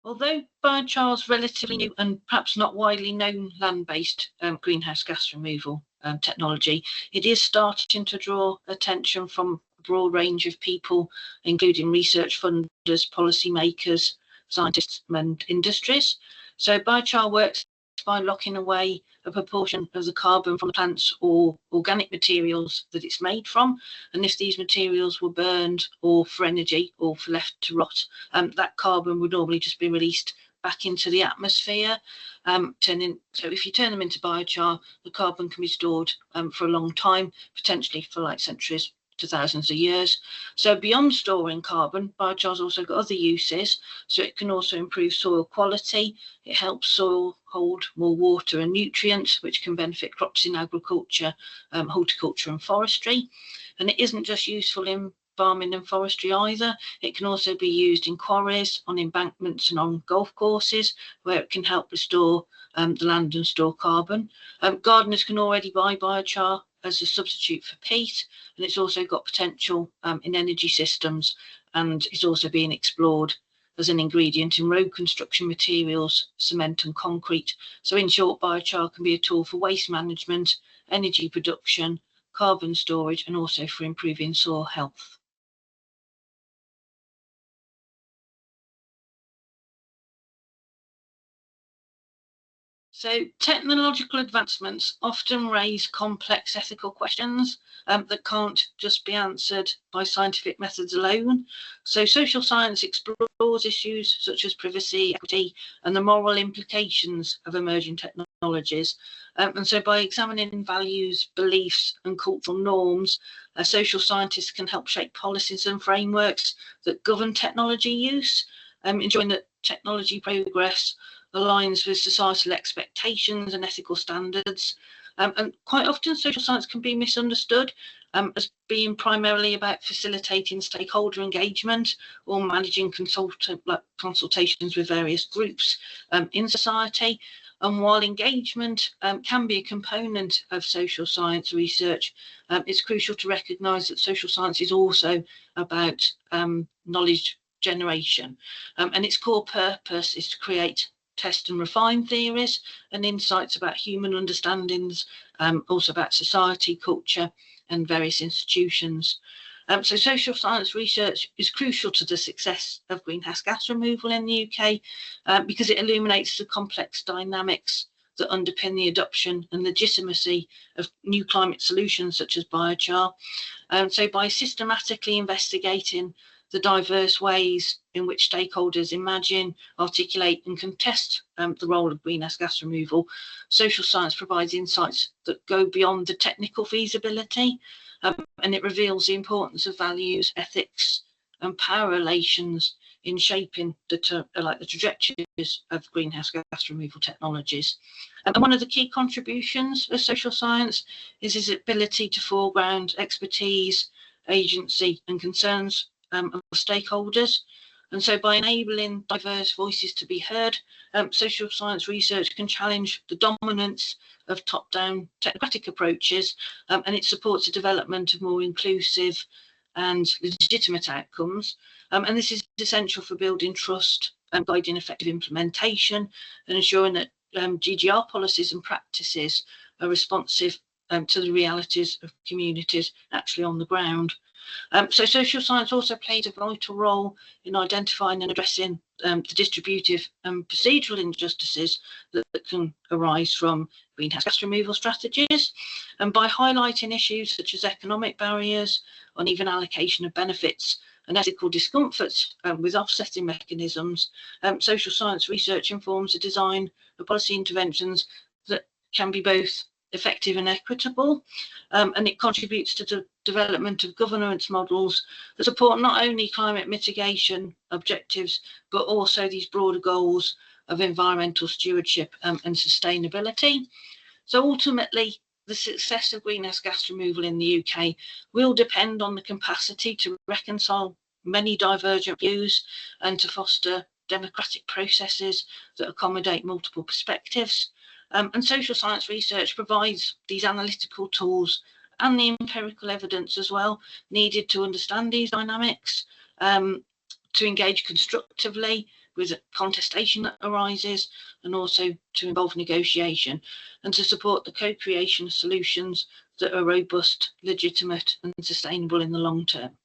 Although biochar is relatively new and perhaps not widely known land-based greenhouse gas removal technology, it is starting to draw attention from a broad range of people, including research funders, policymakers, scientists and industries. So biochar works by locking away a proportion of the carbon from the plants or organic materials that it's made from. And if these materials were burned or for energy or for left to rot, that carbon would normally just be released back into the atmosphere. So if you turn them into biochar, the carbon can be stored for a long time, potentially for like centuries to thousands of years. So beyond storing carbon, biochar's also got other uses. So it can also improve soil quality. It helps soil hold more water and nutrients, which can benefit crops in agriculture, horticulture and forestry. And it isn't just useful in farming and forestry either. It can also be used in quarries, on embankments and on golf courses, where it can help restore the land and store carbon. Gardeners can already buy biochar as a substitute for peat, and it's also got potential in energy systems, and it's also being explored as an ingredient in road construction materials, cement and concrete. So in short, biochar can be a tool for waste management, energy production, carbon storage, and also for improving soil health. So technological advancements often raise complex ethical questions that can't just be answered by scientific methods alone. So social science explores issues such as privacy, equity, and the moral implications of emerging technologies. And so by examining values, beliefs, and cultural norms, social scientists can help shape policies and frameworks that govern technology use, ensuring that technology progress aligns with societal expectations and ethical standards. And quite often social science can be misunderstood as being primarily about facilitating stakeholder engagement or managing consultations with various groups in society. And while engagement can be a component of social science research, it's crucial to recognise that social science is also about knowledge generation. And its core purpose is to create, test and refine theories and insights about human understandings, also about society, culture and various institutions. So social science research is crucial to the success of greenhouse gas removal in the UK because it illuminates the complex dynamics that underpin the adoption and legitimacy of new climate solutions such as biochar. So by systematically investigating the diverse ways in which stakeholders imagine, articulate and contest the role of greenhouse gas removal, social science provides insights that go beyond the technical feasibility, and it reveals the importance of values, ethics and power relations in shaping the trajectories of greenhouse gas removal technologies. And one of the key contributions of social science is its ability to foreground expertise, agency and concerns of stakeholders. And so by enabling diverse voices to be heard, social science research can challenge the dominance of top-down technocratic approaches, and it supports the development of more inclusive and legitimate outcomes. And this is essential for building trust and guiding effective implementation and ensuring that GGR policies and practices are responsive to the realities of communities actually on the ground. So social science also plays a vital role in identifying and addressing the distributive and procedural injustices that can arise from greenhouse gas removal strategies. And by highlighting issues such as economic barriers, uneven allocation of benefits and ethical discomforts with offsetting mechanisms, social science research informs the design of policy interventions that can be both effective and equitable, and it contributes to the development of governance models that support not only climate mitigation objectives, but also these broader goals of environmental stewardship and sustainability. So ultimately, the success of greenhouse gas removal in the UK will depend on the capacity to reconcile many divergent views and to foster democratic processes that accommodate multiple perspectives. And social science research provides these analytical tools and the empirical evidence as well needed to understand these dynamics, to engage constructively with contestation that arises, and also to involve negotiation, and to support the co-creation of solutions that are robust, legitimate and sustainable in the long term.